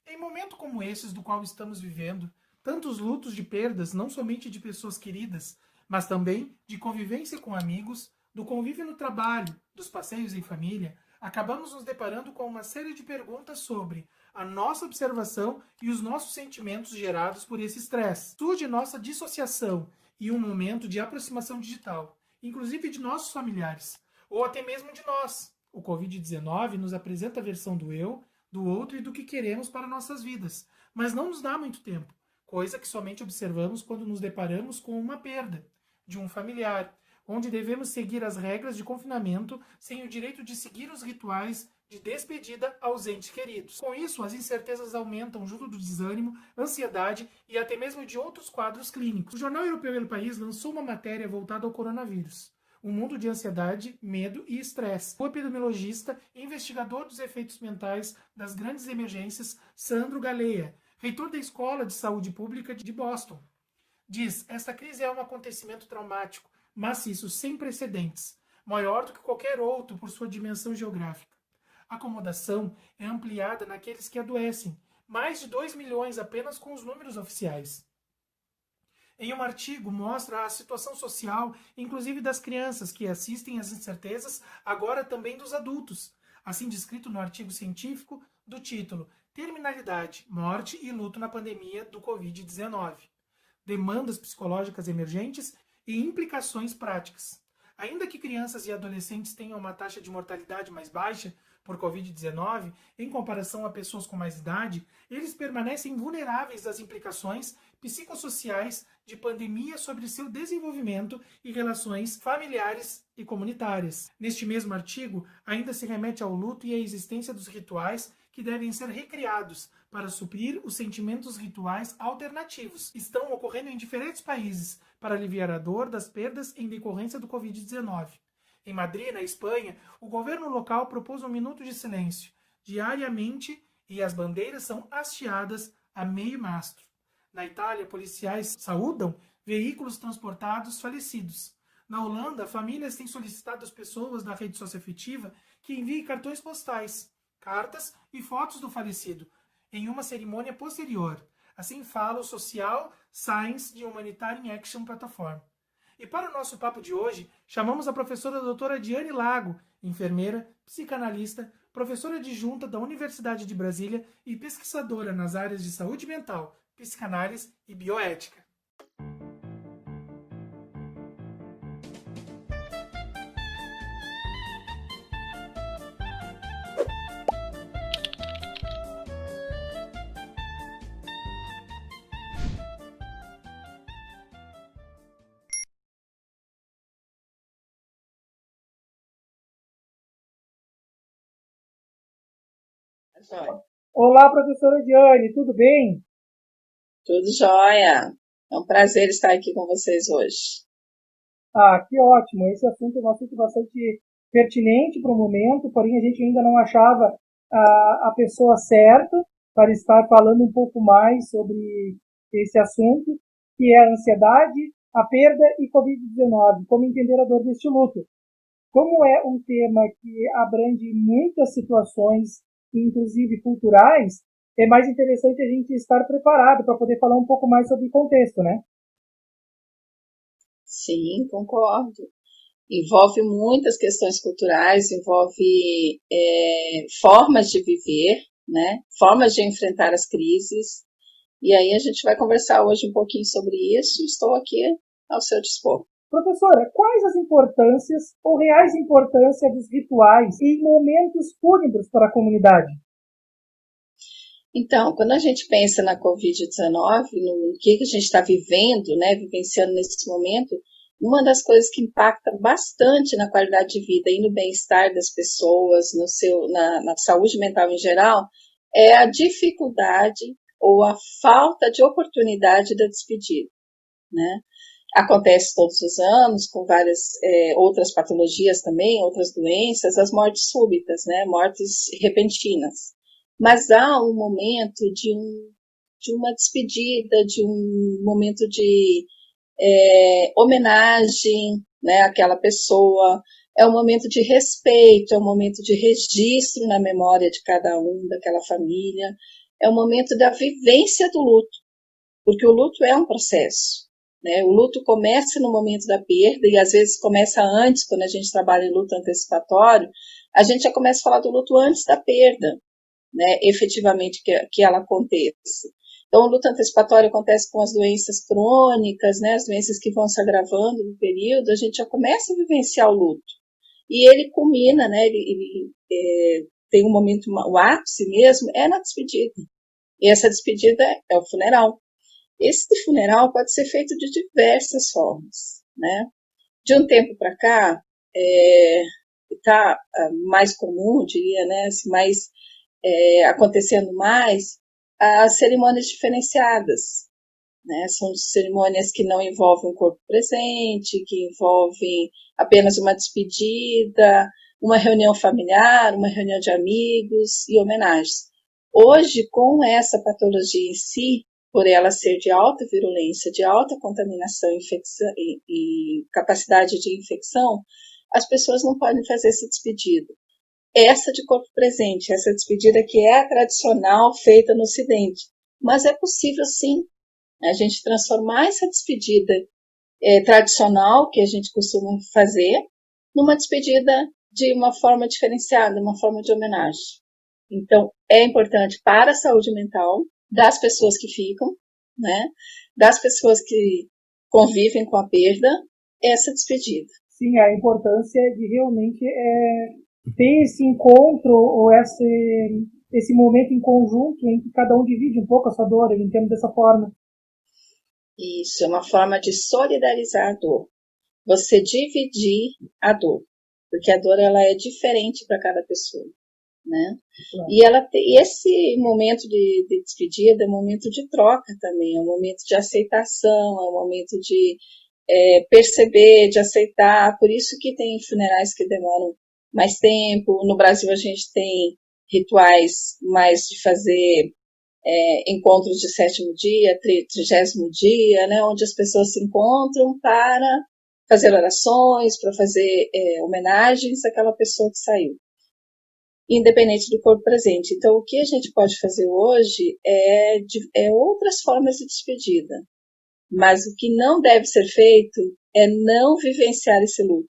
Em momento como esses do qual estamos vivendo, tantos lutos de perdas, não somente de pessoas queridas, mas também de convivência com amigos, do convívio no trabalho, dos passeios em família, acabamos nos deparando com uma série de perguntas sobre a nossa observação e os nossos sentimentos gerados por esse estresse. Surge nossa dissociação e um momento de aproximação digital, inclusive de nossos familiares, ou até mesmo de nós. O Covid-19 nos apresenta a versão do eu, do outro e do que queremos para nossas vidas, mas não nos dá muito tempo, coisa que somente observamos quando nos deparamos com uma perda de um familiar, onde devemos seguir as regras de confinamento sem o direito de seguir os rituais de despedida aos entes queridos. Com isso, as incertezas aumentam junto do desânimo, ansiedade e até mesmo de outros quadros clínicos. O Jornal Europeu El País lançou uma matéria voltada ao coronavírus. Um mundo de ansiedade, medo e estresse. O epidemiologista e investigador dos efeitos mentais das grandes emergências, Sandro Galeia, reitor da Escola de Saúde Pública de Boston, diz: esta crise é um acontecimento traumático, maciço, sem precedentes, maior do que qualquer outro por sua dimensão geográfica. A acomodação é ampliada naqueles que adoecem, mais de 2 milhões apenas com os números oficiais. Em um artigo, mostra a situação social, inclusive das crianças que assistem às incertezas, agora também dos adultos, assim descrito no artigo científico do título Terminalidade, Morte e Luto na Pandemia do Covid-19. Demandas psicológicas emergentes e implicações práticas. Ainda que crianças e adolescentes tenham uma taxa de mortalidade mais baixa por Covid-19 em comparação a pessoas com mais idade, eles permanecem vulneráveis às implicações psicossociais de pandemia sobre seu desenvolvimento e relações familiares e comunitárias. Neste mesmo artigo, ainda se remete ao luto e à existência dos rituais que devem ser recriados para suprir os sentimentos rituais alternativos. Estão ocorrendo em diferentes países para aliviar a dor das perdas em decorrência do Covid-19. Em Madrid, na Espanha, o governo local propôs um minuto de silêncio diariamente e as bandeiras são hasteadas a meio mastro. Na Itália, policiais saúdam veículos transportados falecidos. Na Holanda, famílias têm solicitado às pessoas da rede socioafetiva que enviem cartões postais, cartas e fotos do falecido em uma cerimônia posterior. Assim fala o Social Science de Humanitarian Action Platform. E para o nosso papo de hoje, chamamos a professora doutora Diane Lago, enfermeira, psicanalista, professora adjunta da Universidade de Brasília e pesquisadora nas áreas de saúde mental, psicanálise e bioética. Jóia. Olá, professora Diane, tudo bem? Tudo jóia. É um prazer estar aqui com vocês hoje. Ah, que ótimo. Esse assunto é um assunto bastante pertinente para o momento, porém a gente ainda não achava a pessoa certa para estar falando um pouco mais sobre esse assunto, que é a ansiedade, a perda e Covid-19, como entender a dor deste luto. Como é um tema que abrange muitas situações, inclusive culturais, é mais interessante a gente estar preparado para poder falar um pouco mais sobre o contexto, né? Sim, concordo. Envolve muitas questões culturais, envolve formas de viver, né? Formas de enfrentar as crises. E aí a gente vai conversar hoje um pouquinho sobre isso. Estou aqui ao seu dispor. Professora, quais as importâncias ou reais importância dos rituais em momentos fúnebres para a comunidade? Então, quando a gente pensa na Covid-19, no que a gente está vivendo, né, vivenciando nesse momento, uma das coisas que impacta bastante na qualidade de vida e no bem-estar das pessoas, na saúde mental em geral, é a dificuldade ou a falta de oportunidade da despedida, né? Acontece todos os anos, com várias outras patologias também, outras doenças, as mortes súbitas, né? Mortes repentinas. Mas há um momento de uma despedida, de um momento de homenagem, né, àquela pessoa, é um momento de respeito, é um momento de registro na memória de cada um, daquela família, é o momento da vivência do luto, porque o luto é um processo, né? O luto começa no momento da perda, e às vezes começa antes, quando a gente trabalha em luto antecipatório, a gente já começa a falar do luto antes da perda, né, efetivamente que ela aconteça. Então, o luto antecipatório acontece com as doenças crônicas, né, as doenças que vão se agravando no período, a gente já começa a vivenciar o luto. E ele culmina, né, ele tem um momento, o ápice mesmo, é na despedida. E essa despedida é o funeral. Esse funeral pode ser feito de diversas formas, né? De um tempo para cá, está mais comum, diria, né, assim, mais acontecendo mais as cerimônias diferenciadas, né? São cerimônias que não envolvem o corpo presente, que envolvem apenas uma despedida, uma reunião familiar, uma reunião de amigos e homenagens. Hoje, com essa patologia em si, por ela ser de alta virulência, de alta contaminação infecção, e capacidade de infecção, as pessoas não podem fazer essa despedida. Essa de corpo presente, essa despedida que é a tradicional feita no Ocidente. Mas é possível, sim, a gente transformar essa despedida tradicional, que a gente costuma fazer, numa despedida de uma forma diferenciada, uma forma de homenagem. Então, é importante para a saúde mental das pessoas que ficam, né, das pessoas que convivem com a perda, essa despedida. Sim, a importância de realmente ter esse encontro ou esse momento em conjunto em que cada um divide um pouco a sua dor, eu entendo dessa forma. Isso, é uma forma de solidarizar a dor. Você dividir a dor, porque a dor ela é diferente para cada pessoa, né? Claro. E esse momento de despedida é um momento de troca também, é um momento de aceitação, é um momento de perceber, de aceitar. Por isso que tem funerais que demoram mais tempo. No Brasil a gente tem rituais mais de fazer encontros de 7º dia, 30º dia, né, onde as pessoas se encontram para fazer orações, para fazer homenagens àquela pessoa que saiu, independente do corpo presente. Então, o que a gente pode fazer hoje é outras formas de despedida, mas o que não deve ser feito é não vivenciar esse luto,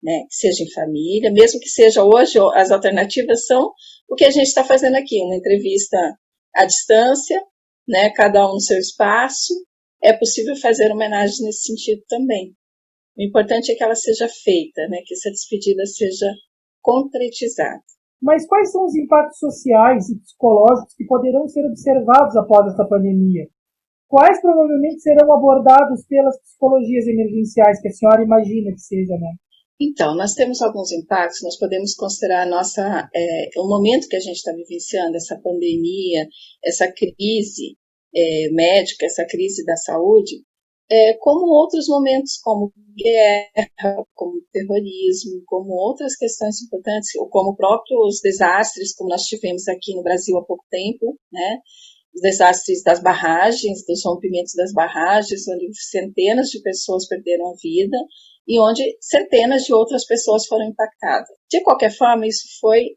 né? Que seja em família, mesmo que seja hoje, as alternativas são o que a gente está fazendo aqui, uma entrevista à distância, né? Cada um no seu espaço. É possível fazer homenagens nesse sentido também. O importante é que ela seja feita, né? Que essa despedida seja concretizada. Mas quais são os impactos sociais e psicológicos que poderão ser observados após esta pandemia? Quais provavelmente serão abordados pelas psicologias emergenciais que a senhora imagina que seja, né? Então, nós temos alguns impactos, nós podemos considerar o momento que a gente está vivenciando, essa pandemia, essa crise médica, essa crise da saúde, como outros momentos, como guerra, como terrorismo, como outras questões importantes, ou como próprios desastres, como nós tivemos aqui no Brasil há pouco tempo, né? Os desastres das barragens, dos rompimentos das barragens, onde centenas de pessoas perderam a vida e onde centenas de outras pessoas foram impactadas. De qualquer forma, isso foi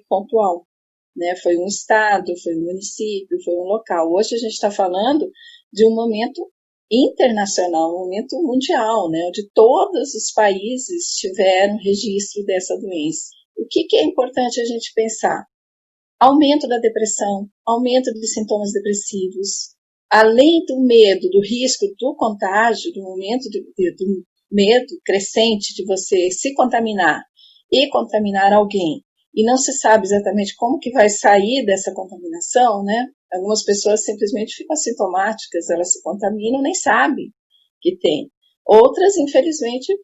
pontual, né? Foi um estado, foi um município, foi um local. Hoje a gente está falando de um momento internacional, um momento mundial, né? Onde todos os países tiveram registro dessa doença. O que é importante a gente pensar? Aumento da depressão, aumento de sintomas depressivos, além do medo, do risco do contágio, do momento do medo crescente de você se contaminar e contaminar alguém, e não se sabe exatamente como que vai sair dessa contaminação, né? Algumas pessoas simplesmente ficam assintomáticas, elas se contaminam, nem sabem que tem. Outras, infelizmente,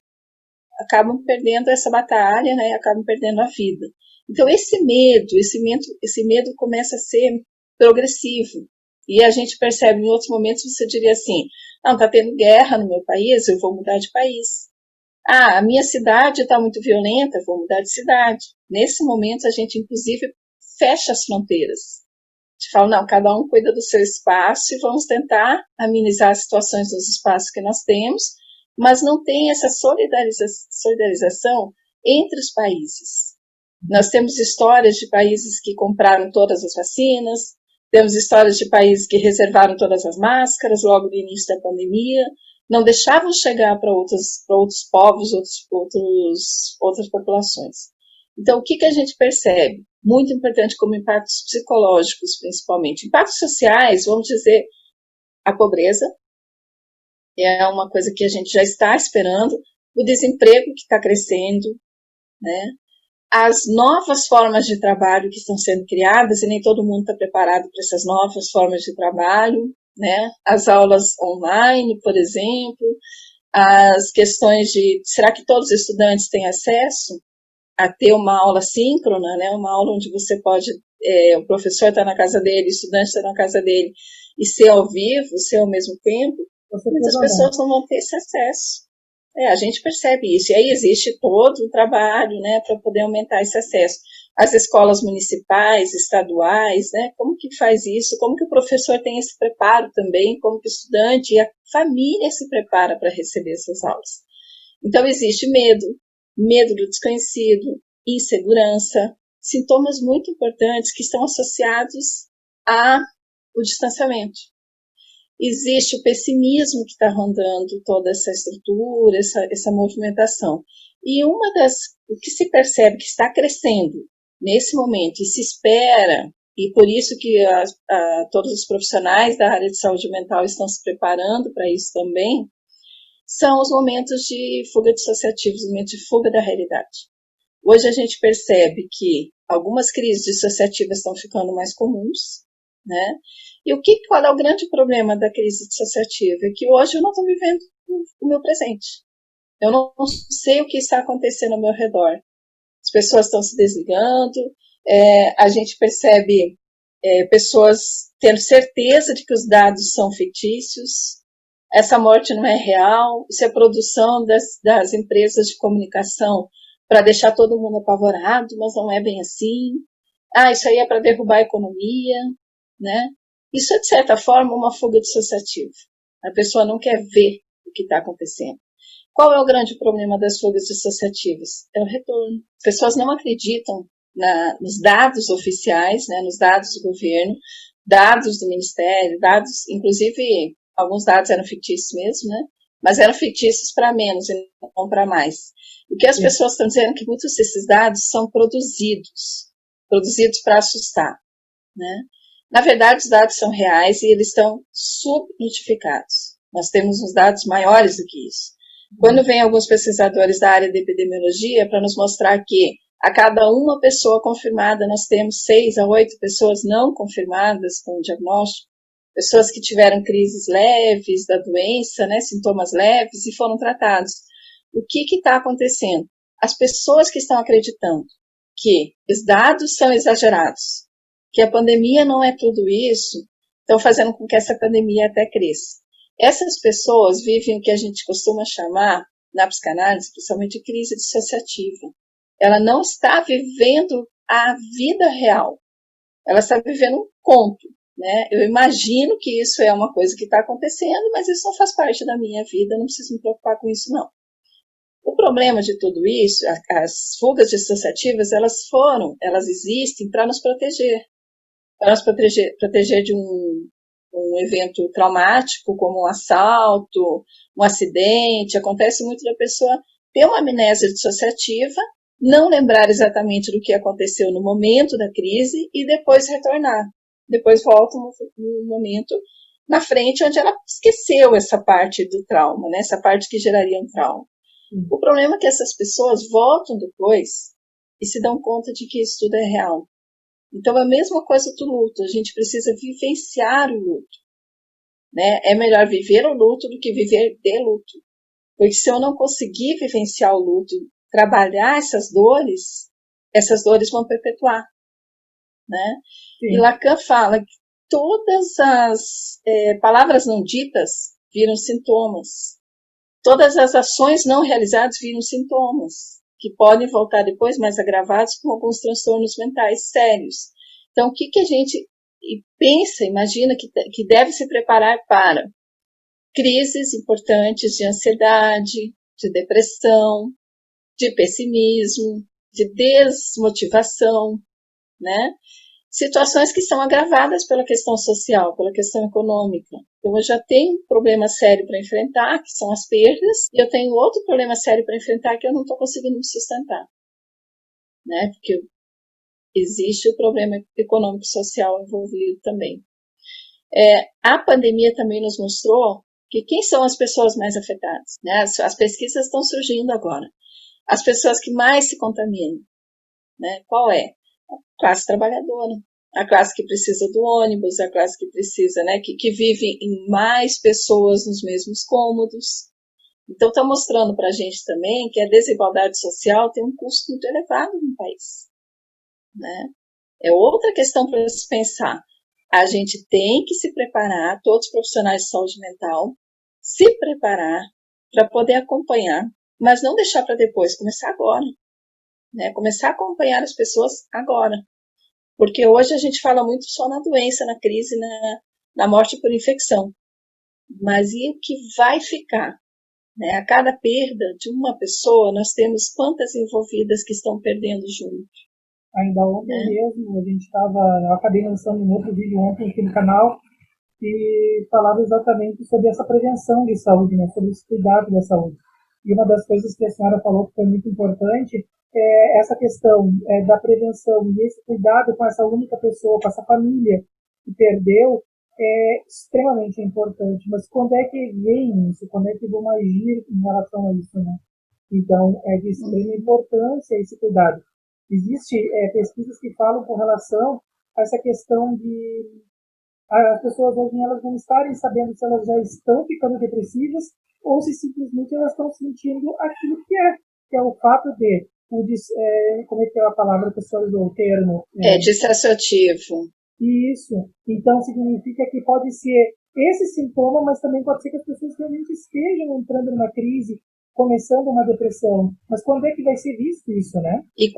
acabam perdendo essa batalha, né? Acabam perdendo a vida. Então, esse medo começa a ser progressivo. E a gente percebe em outros momentos, você diria assim, não, está tendo guerra no meu país, eu vou mudar de país. Ah, a minha cidade está muito violenta, vou mudar de cidade. Nesse momento, a gente, inclusive, fecha as fronteiras. A gente fala, não, cada um cuida do seu espaço e vamos tentar amenizar as situações nos espaços que nós temos, mas não tem essa solidarização entre os países. Nós temos histórias de países que compraram todas as vacinas, Temos histórias de países que reservaram todas as máscaras logo no início da pandemia, não deixavam chegar para outros povos, outras populações. Então, o que a gente percebe? Muito importante como impactos psicológicos, principalmente. Impactos sociais, vamos dizer, a pobreza é uma coisa que a gente já está esperando, o desemprego que está crescendo, né? As novas formas de trabalho que estão sendo criadas, e nem todo mundo está preparado para essas novas formas de trabalho, né? As aulas online, por exemplo, as questões de, será que todos os estudantes têm acesso a ter uma aula síncrona, né? Uma aula onde você pode, o professor está na casa dele, o estudante está na casa dele, e ser ao vivo, ser ao mesmo tempo, muitas pessoas não vão ter esse acesso. A gente percebe isso. E aí existe todo um trabalho, né, para poder aumentar esse acesso. As escolas municipais, estaduais, né, como que faz isso? Como que o professor tem esse preparo também? Como que o estudante e a família se prepara para receber essas aulas? Então existe medo do desconhecido, insegurança, sintomas muito importantes que estão associados ao distanciamento. Existe o pessimismo que está rondando toda essa estrutura, essa movimentação. E o que se percebe que está crescendo nesse momento e se espera, e por isso que todos os profissionais da área de saúde mental estão se preparando para isso também, são os momentos de fuga dissociativos, momentos de fuga da realidade. Hoje a gente percebe que algumas crises dissociativas estão ficando mais comuns, né? E qual é o grande problema da crise dissociativa? É que hoje eu não estou vivendo o meu presente. Eu não sei o que está acontecendo ao meu redor. As pessoas estão se desligando, a gente percebe pessoas tendo certeza de que os dados são fictícios, essa morte não é real, isso é produção das empresas de comunicação para deixar todo mundo apavorado, mas não é bem assim. Isso aí é para derrubar a economia, né? Isso é, de certa forma, uma fuga dissociativa. A pessoa não quer ver o que está acontecendo. Qual é o grande problema das fugas dissociativas? É o retorno. As pessoas não acreditam nos dados oficiais, né, nos dados do governo, dados do Ministério, dados, inclusive, alguns dados eram fictícios mesmo, né? Mas eram fictícios para menos e não para mais. O que as pessoas estão dizendo é que muitos desses dados são produzidos para assustar, né? Na verdade, os dados são reais e eles estão subnotificados. Nós temos uns dados maiores do que isso. Quando vem alguns pesquisadores da área de epidemiologia para nos mostrar que a cada uma pessoa confirmada, nós temos 6 a 8 pessoas não confirmadas com o diagnóstico, pessoas que tiveram crises leves da doença, né, sintomas leves e foram tratados. O que está acontecendo? As pessoas que estão acreditando que os dados são exagerados, que a pandemia não é tudo isso, estão fazendo com que essa pandemia até cresça. Essas pessoas vivem o que a gente costuma chamar, na psicanálise, principalmente de crise dissociativa. Ela não está vivendo a vida real. Ela está vivendo um conto, né? Eu imagino que isso é uma coisa que está acontecendo, mas isso não faz parte da minha vida, não preciso me preocupar com isso, não. O problema de tudo isso, as fugas dissociativas, elas existem para nos proteger. Para nos proteger de um evento traumático, como um assalto, um acidente. Acontece muito da pessoa ter uma amnésia dissociativa, não lembrar exatamente do que aconteceu no momento da crise e depois retornar. Depois volta no momento na frente onde ela esqueceu essa parte do trauma, né? Essa parte que geraria um trauma. O problema é que essas pessoas voltam depois e se dão conta de que isso tudo é real. Então, a mesma coisa do luto, a gente precisa vivenciar o luto, né? É melhor viver o luto do que viver de luto. Porque se eu não conseguir vivenciar o luto, trabalhar essas dores vão perpetuar, né? E Lacan fala que todas as palavras não ditas viram sintomas. Todas as ações não realizadas viram sintomas, que podem voltar depois mais agravados com alguns transtornos mentais sérios. Então, o que a gente pensa, imagina que deve se preparar para crises importantes de ansiedade, de depressão, de pessimismo, de desmotivação, né? situações que são agravadas pela questão social, pela questão econômica. Então, eu já tenho um problema sério para enfrentar, que são as perdas, e eu tenho outro problema sério para enfrentar, que eu não estou conseguindo me sustentar, né? Porque existe o problema econômico e social envolvido também. A pandemia também nos mostrou que quem são as pessoas mais afetadas, né? As pesquisas estão surgindo agora. As pessoas que mais se contaminam, né? Qual é? A classe trabalhadora, a classe que precisa do ônibus, a classe que precisa, né? Que vive em mais pessoas nos mesmos cômodos. Então, está mostrando para a gente também que a desigualdade social tem um custo muito elevado no país, né? É outra questão para se pensar. A gente tem que se preparar, todos os profissionais de saúde mental, se preparar para poder acompanhar, mas não deixar para depois, começar agora, né? Começar a acompanhar as pessoas agora. Porque hoje a gente fala muito só na doença, na crise, na morte por infecção. Mas e o que vai ficar? Né? A cada perda de uma pessoa, nós temos quantas envolvidas que estão perdendo junto. Ainda ontem mesmo, eu acabei lançando um outro vídeo ontem aqui no canal, que falava exatamente sobre essa prevenção de saúde, né? Sobre esse cuidado da saúde. E uma das coisas que a senhora falou que foi muito importante é essa questão da prevenção e esse cuidado com essa única pessoa, com essa família que perdeu, é extremamente importante. Mas quando é que vem isso? Quando é que vão agir em relação a isso, né? Então, é de extrema importância esse cuidado. Existem pesquisas que falam com relação a essa questão de as pessoas hoje elas não estarem sabendo se elas já estão ficando depressivas ou se simplesmente elas estão sentindo aquilo que é o fato de, como é que é a palavra que a senhora usou, o termo? Dissociativo. Isso. Então, significa que pode ser esse sintoma, mas também pode ser que as pessoas realmente estejam entrando numa crise, começando uma depressão. Mas quando é que vai ser visto isso, né? E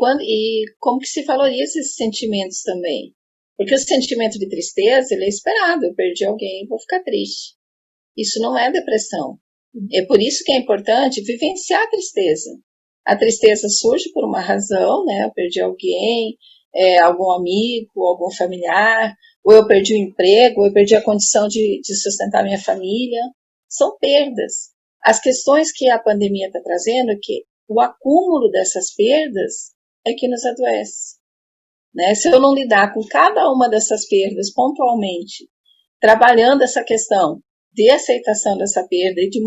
como que se valoriza esses sentimentos também? Porque o sentimento de tristeza, ele é esperado. Eu perdi alguém, vou ficar triste. Isso não é depressão. É por isso que é importante vivenciar a tristeza. A tristeza surge por uma razão, né? Eu perdi alguém, algum amigo, algum familiar, ou eu perdi o emprego, ou eu perdi a condição de sustentar minha família. São perdas. As questões que a pandemia está trazendo é que o acúmulo dessas perdas é que nos adoece. Né? Se eu não lidar com cada uma dessas perdas pontualmente, trabalhando essa questão de aceitação dessa perda e de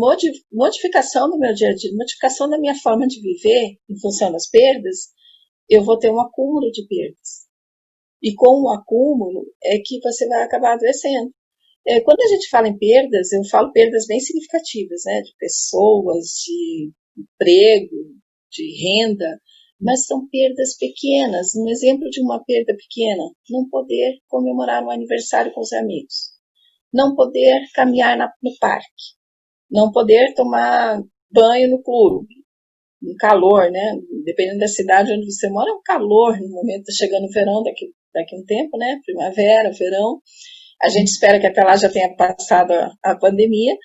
modificação do meu dia a dia, modificação da minha forma de viver em função das perdas, eu vou ter um acúmulo de perdas. E com o acúmulo é que você vai acabar adoecendo. Quando a gente fala em perdas, eu falo perdas bem significativas, né? De pessoas, de emprego, de renda, mas são perdas pequenas. Um exemplo de uma perda pequena, não poder comemorar um aniversário com os amigos, não poder caminhar no parque, não poder tomar banho no clube, no calor, né? Dependendo da cidade onde você mora, é um calor no momento, está chegando o verão, daqui a um tempo, né? Primavera, verão. A gente espera que até lá já tenha passado a pandemia,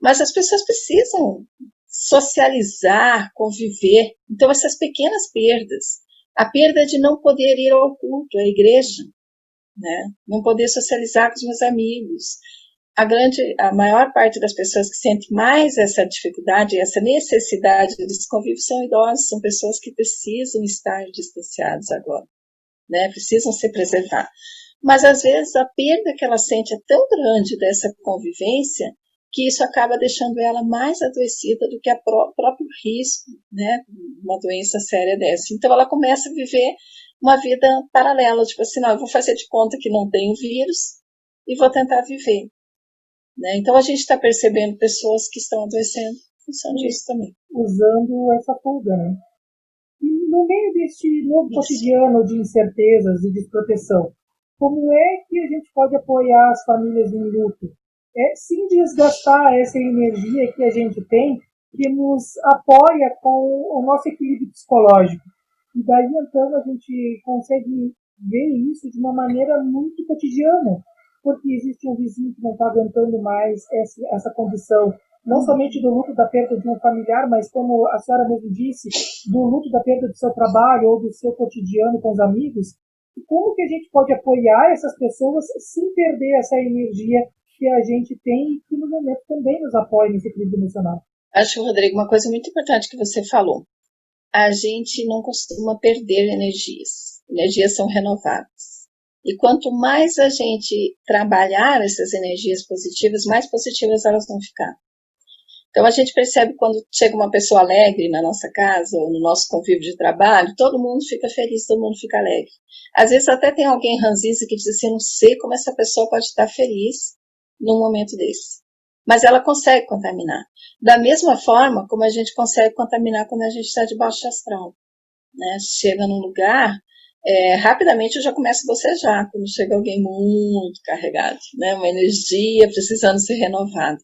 mas as pessoas precisam socializar, conviver. Então, essas pequenas perdas, a perda de não poder ir ao culto, à igreja, né? Não poder socializar com os meus amigos. A maior parte das pessoas que sentem mais essa dificuldade, essa necessidade desse convívio são idosos, são pessoas que precisam estar distanciadas agora, né? Precisam se preservar. Mas, às vezes, a perda que ela sente é tão grande dessa convivência que isso acaba deixando ela mais adoecida do que o próprio risco, né, de uma doença séria dessa. Então, ela começa a viver uma vida paralela, tipo assim, não, eu vou fazer de conta que não tenho vírus e vou tentar viver. Né? Então, a gente está percebendo pessoas que estão adoecendo em função disso também. Usando essa fuga, né? E no meio deste novo cotidiano de incertezas e desproteção, como é que a gente pode apoiar as famílias em luto? Sem desgastar essa energia que a gente tem, que nos apoia com o nosso equilíbrio psicológico. E daí, então, a gente consegue ver isso de uma maneira muito cotidiana, porque existe um vizinho que não está aguentando mais essa condição, não somente do luto da perda de um familiar, mas como a senhora mesmo disse, do luto da perda do seu trabalho ou do seu cotidiano com os amigos. E como que a gente pode apoiar essas pessoas sem perder essa energia que a gente tem e que no momento também nos apoia nesse equilíbrio emocional? Acho, Rodrigo, uma coisa muito importante que você falou. A gente não costuma perder energias. Energias são renovadas. E quanto mais a gente trabalhar essas energias positivas, mais positivas elas vão ficar. Então a gente percebe quando chega uma pessoa alegre na nossa casa ou no nosso convívio de trabalho, todo mundo fica feliz, todo mundo fica alegre. Às vezes até tem alguém ranzinza que diz assim, não sei como essa pessoa pode estar feliz num momento desse. Mas ela consegue contaminar. Da mesma forma como a gente consegue contaminar quando a gente está de baixo astral. Né? Chega num lugar, rapidamente eu já começo a bocejar, quando chega alguém muito carregado, né? Uma energia precisando ser renovada.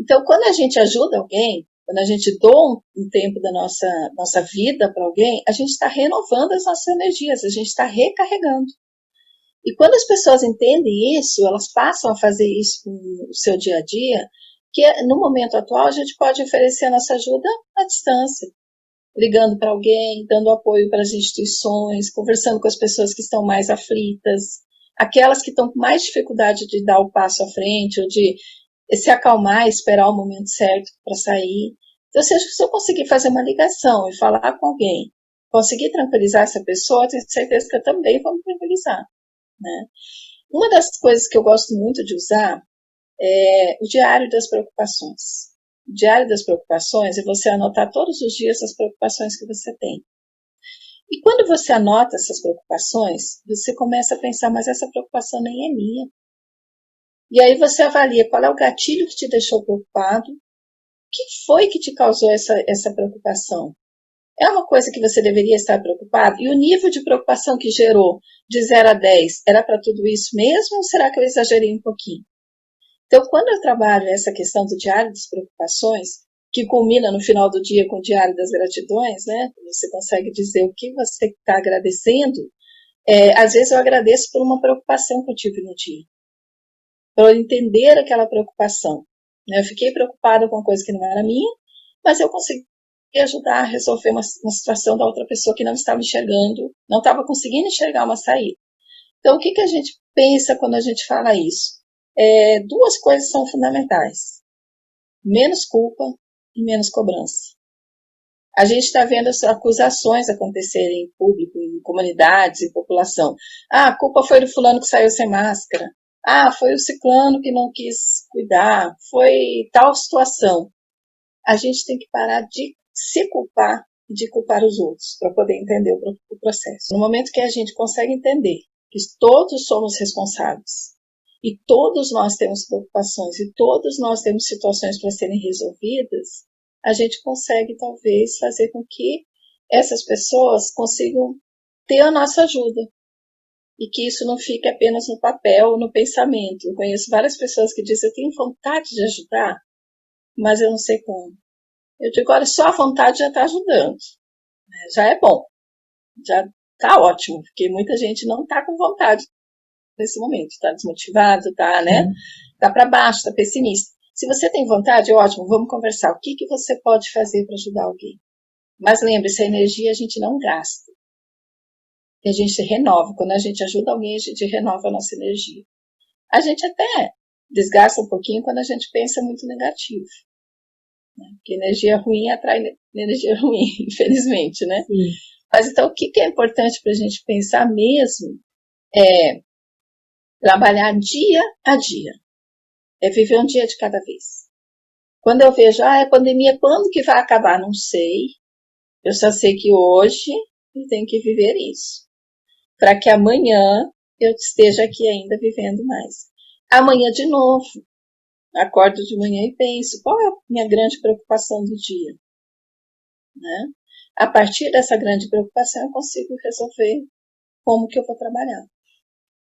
Então, quando a gente ajuda alguém, quando a gente doa um tempo da nossa vida para alguém, a gente está renovando as nossas energias, a gente está recarregando. E quando as pessoas entendem isso, elas passam a fazer isso no seu dia a dia, que no momento atual a gente pode oferecer a nossa ajuda à distância, ligando para alguém, dando apoio para as instituições, conversando com as pessoas que estão mais aflitas, aquelas que estão com mais dificuldade de dar o passo à frente ou de se acalmar e esperar o momento certo para sair. Então, se eu conseguir fazer uma ligação e falar com alguém, conseguir tranquilizar essa pessoa, eu tenho certeza que eu também vou me tranquilizar. Né? Uma das coisas que eu gosto muito de usar é o diário das preocupações. O diário das preocupações é você anotar todos os dias as preocupações que você tem. E quando você anota essas preocupações, você começa a pensar, mas essa preocupação nem é minha. E aí você avalia qual é o gatilho que te deixou preocupado, o que foi que te causou essa preocupação. É uma coisa que você deveria estar preocupado? E o nível de preocupação que gerou de 0 a 10, era para tudo isso mesmo ou será que eu exagerei um pouquinho? Então, quando eu trabalho essa questão do diário das preocupações, que culmina no final do dia com o diário das gratidões, né? Você consegue dizer o que você está agradecendo. Às vezes eu agradeço por uma preocupação que eu tive no dia, para eu entender aquela preocupação. Eu fiquei preocupada com uma coisa que não era minha, mas eu consegui ajudar a resolver uma situação da outra pessoa que não estava enxergando, não estava conseguindo enxergar uma saída. Então, o que a gente pensa quando a gente fala isso? Duas coisas são fundamentais. Menos culpa e menos cobrança. A gente está vendo as acusações acontecerem em público, em comunidades, em população. A culpa foi do fulano que saiu sem máscara. Foi o ciclano que não quis cuidar. Foi tal situação. A gente tem que parar de se culpar e de culpar os outros para poder entender o processo. No momento que a gente consegue entender que todos somos responsáveis e todos nós temos preocupações e todos nós temos situações para serem resolvidas, a gente consegue talvez fazer com que essas pessoas consigam ter a nossa ajuda e que isso não fique apenas no papel ou no pensamento. Eu conheço várias pessoas que dizem, eu tenho vontade de ajudar, mas eu não sei como. Eu digo, olha, só a vontade já está ajudando. Já é bom. Já está ótimo, porque muita gente não está com vontade nesse momento. Está desmotivado, está, né? Tá para baixo, está pessimista. Se você tem vontade, ótimo, vamos conversar. O que você pode fazer para ajudar alguém? Mas lembre-se, a energia a gente não gasta. A gente se renova. Quando a gente ajuda alguém, a gente renova a nossa energia. A gente até desgasta um pouquinho quando a gente pensa muito negativo. Porque energia ruim atrai energia ruim, infelizmente, né? Sim. Mas então, o que é importante para a gente pensar mesmo é trabalhar dia a dia. É viver um dia de cada vez. Quando eu vejo, a pandemia, quando que vai acabar? Não sei. Eu só sei que hoje eu tenho que viver isso. Para que amanhã eu esteja aqui ainda vivendo mais. Amanhã de novo. Acordo de manhã e penso, qual é a minha grande preocupação do dia? Né? A partir dessa grande preocupação eu consigo resolver como que eu vou trabalhar.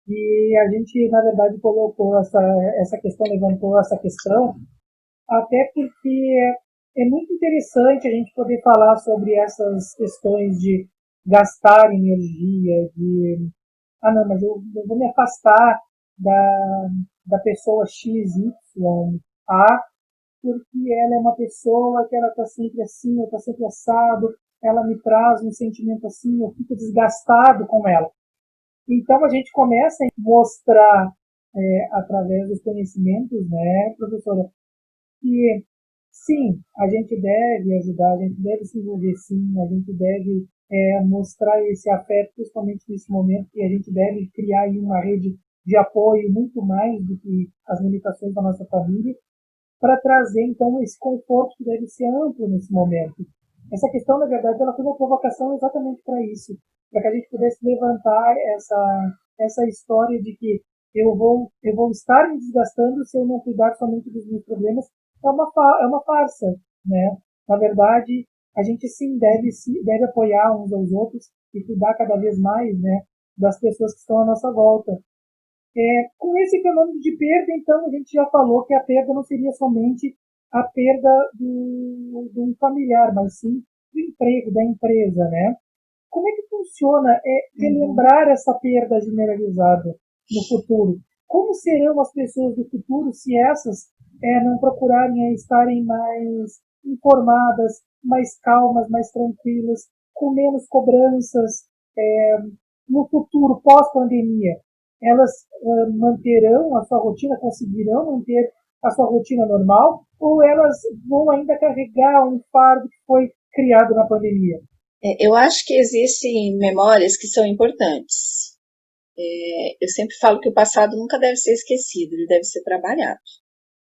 E a gente, na verdade, colocou essa questão, levantou essa questão, até porque é muito interessante a gente poder falar sobre essas questões de gastar energia, de não, mas eu vou me afastar da pessoa X, Y, A, porque ela é uma pessoa que ela está sempre assim, eu está sempre assado, ela me traz um sentimento assim, eu fico desgastado com ela. Então a gente começa a mostrar através dos conhecimentos, né, professora, que sim, a gente deve ajudar, a gente deve se envolver sim, a gente deve mostrar esse afeto, principalmente nesse momento, e a gente deve criar aí uma rede de apoio muito mais do que as limitações da nossa família, para trazer então esse conforto que deve ser amplo nesse momento. Essa questão, na verdade, ela foi uma provocação exatamente para isso, para que a gente pudesse levantar essa história de que eu vou estar me desgastando se eu não cuidar somente dos meus problemas, é uma farsa, né? Na verdade, a gente sim deve apoiar uns aos outros e cuidar cada vez mais, né, das pessoas que estão à nossa volta. Com esse fenômeno de perda, então, a gente já falou que a perda não seria somente a perda de um familiar, mas sim do emprego, da empresa, né? Como é que funciona relembrar essa perda generalizada no futuro? Como serão as pessoas do futuro se essas não procurarem estarem mais informadas, mais calmas, mais tranquilas, com menos cobranças no futuro, pós-pandemia? Elas manterão a sua rotina, conseguirão manter a sua rotina normal, ou elas vão ainda carregar um fardo que foi criado na pandemia? Eu acho que existem memórias que são importantes. Eu sempre falo que o passado nunca deve ser esquecido, ele deve ser trabalhado.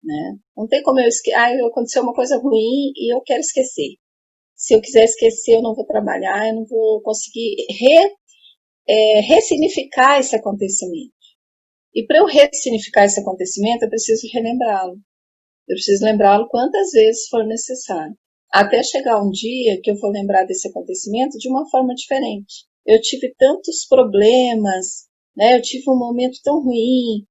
Né? Não tem como eu esquecer, aconteceu uma coisa ruim e eu quero esquecer. Se eu quiser esquecer, eu não vou trabalhar, eu não vou conseguir ressignificar esse acontecimento. E para eu ressignificar esse acontecimento, eu preciso relembrá-lo. Eu preciso lembrá-lo quantas vezes for necessário. Até chegar um dia que eu vou lembrar desse acontecimento de uma forma diferente. Eu tive tantos problemas, né? Eu tive um momento tão ruim,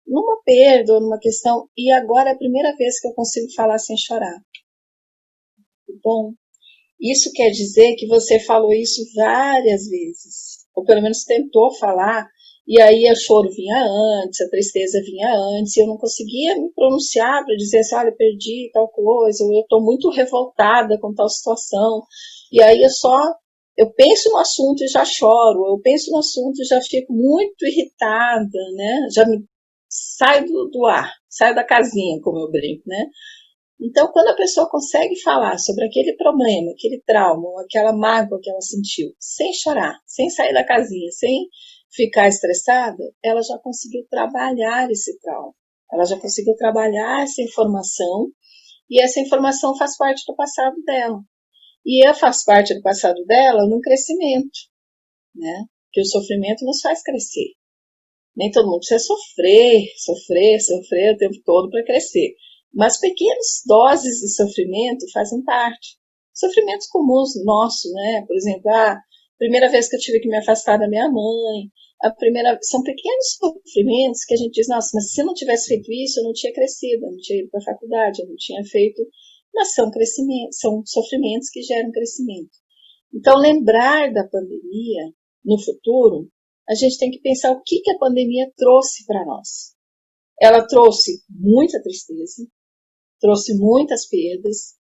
numa perda ou numa questão, e agora é a primeira vez que eu consigo falar sem chorar. Bom, isso quer dizer que você falou isso várias vezes, ou pelo menos tentou falar, e aí o choro vinha antes, a tristeza vinha antes, e eu não conseguia me pronunciar para dizer assim, olha, perdi tal coisa, ou eu estou muito revoltada com tal situação, e aí eu penso no assunto e já choro, eu penso no assunto e já fico muito irritada, né? Já me saio do ar, saio da casinha, como eu brinco, né? Então, quando a pessoa consegue falar sobre aquele problema, aquele trauma, aquela mágoa que ela sentiu, sem chorar, sem sair da casinha, sem ficar estressada, ela já conseguiu trabalhar esse trauma. Ela já conseguiu trabalhar essa informação e essa informação faz parte do passado dela. E ela faz parte do passado dela no crescimento, né? Que o sofrimento nos faz crescer. Nem todo mundo precisa sofrer o tempo todo para crescer. Mas pequenas doses de sofrimento fazem parte. Sofrimentos comuns nossos, né? Por exemplo, a primeira vez que eu tive que me afastar da minha mãe, são pequenos sofrimentos que a gente diz, nossa, mas se eu não tivesse feito isso, eu não tinha crescido, eu não tinha ido para a faculdade, eu não tinha feito. Mas são sofrimentos que geram crescimento. Então, lembrar da pandemia no futuro, a gente tem que pensar o que a pandemia trouxe para nós. Ela trouxe muita tristeza, trouxe muitas perdas,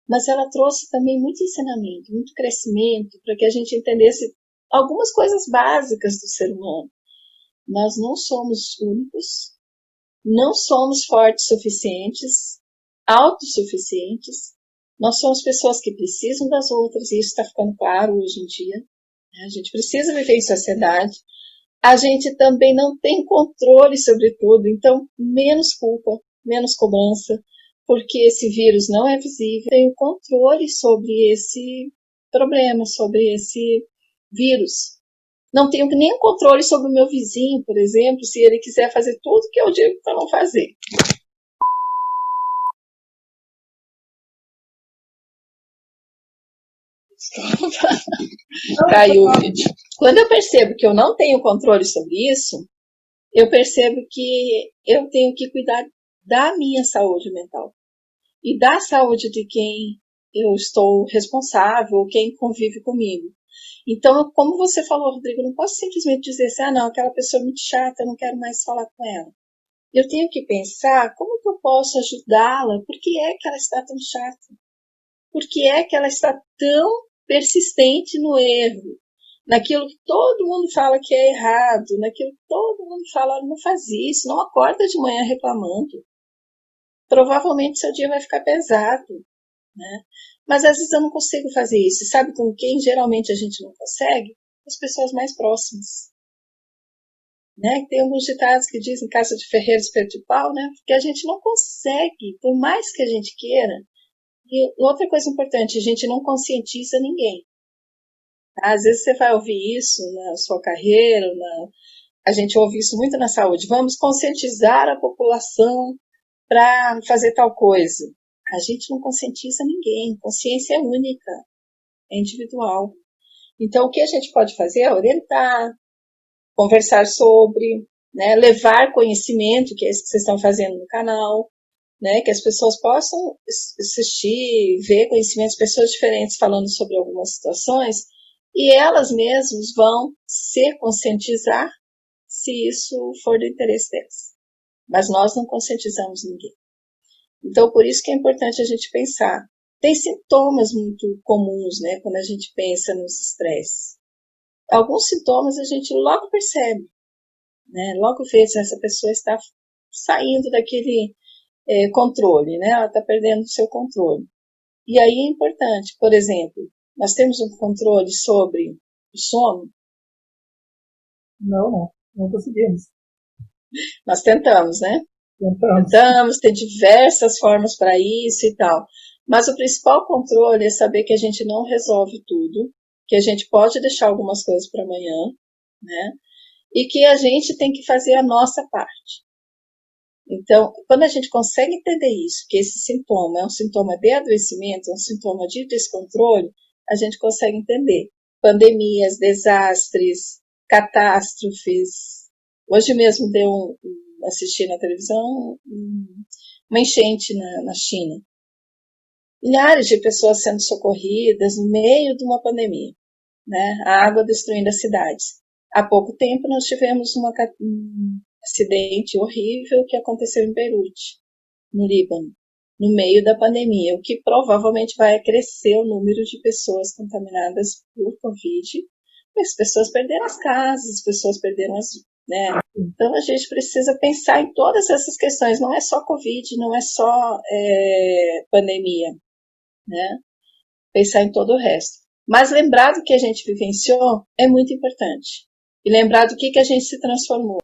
mas ela trouxe também muito ensinamento, muito crescimento, para que a gente entendesse algumas coisas básicas do ser humano. Nós não somos únicos, não somos fortes suficientes, autossuficientes, nós somos pessoas que precisam das outras, e isso está ficando claro hoje em dia. A gente precisa viver em sociedade. A gente também não tem controle sobre tudo, então menos culpa, menos cobrança, porque esse vírus não é visível. Tenho controle sobre esse problema, sobre esse vírus. Não tenho nem controle sobre o meu vizinho, por exemplo, se ele quiser fazer tudo que eu digo para não fazer. Caiu o vídeo. Quando eu percebo que eu não tenho controle sobre isso, eu percebo que eu tenho que cuidar da minha saúde mental e da saúde de quem eu estou responsável ou quem convive comigo. Então, como você falou, Rodrigo, eu não posso simplesmente dizer assim, não, aquela pessoa é muito chata, eu não quero mais falar com ela. Eu tenho que pensar como que eu posso ajudá-la, por que é que ela está tão chata? Por que é que ela está tão persistente no erro? naquilo que todo mundo fala que é errado, naquilo que todo mundo fala, não faz isso, não acorda de manhã reclamando. Provavelmente seu dia vai ficar pesado, né? Mas às vezes eu não consigo fazer isso. Sabe com quem geralmente a gente não consegue? As pessoas mais próximas. Né? Tem alguns ditados que dizem casa de ferreiro, espeto de pau, né? Porque a gente não consegue, por mais que a gente queira. E outra coisa importante, a gente não conscientiza ninguém. Às vezes você vai ouvir isso na sua carreira, a gente ouve isso muito na saúde. Vamos conscientizar a população para fazer tal coisa. A gente não conscientiza ninguém. Consciência é única, é individual. Então, o que a gente pode fazer é orientar, conversar sobre, né, levar conhecimento, que é isso que vocês estão fazendo no canal, né, que as pessoas possam assistir, ver conhecimentos, pessoas diferentes falando sobre algumas situações, e elas mesmas vão se conscientizar se isso for do interesse delas. Mas nós não conscientizamos ninguém. Então, por isso que é importante a gente pensar. Tem sintomas muito comuns, né, quando a gente pensa nos estresses. Alguns sintomas a gente logo percebe, né, logo vê se essa pessoa está saindo daquele controle, né, ela está perdendo o seu controle. E aí é importante, por exemplo, nós temos um controle sobre o sono? Não conseguimos. Nós tentamos, né? Tentamos, ter diversas formas para isso e tal. Mas o principal controle é saber que a gente não resolve tudo, que a gente pode deixar algumas coisas para amanhã, né? E que a gente tem que fazer a nossa parte. Então, quando a gente consegue entender isso, que esse sintoma é um sintoma de adoecimento, é um sintoma de descontrole, a gente consegue entender pandemias, desastres, catástrofes. Hoje mesmo assisti na televisão uma enchente na China. Milhares de pessoas sendo socorridas no meio de uma pandemia, né? A água destruindo as cidades. Há pouco tempo nós tivemos um acidente horrível que aconteceu em Beirute, no Líbano, no meio da pandemia, o que provavelmente vai crescer o número de pessoas contaminadas por Covid. As pessoas perderam as casas, as pessoas perderam né? Então a gente precisa pensar em todas essas questões, não é só Covid, não é só pandemia, né? Pensar em todo o resto. Mas lembrar do que a gente vivenciou é muito importante. E lembrar do que a gente se transformou.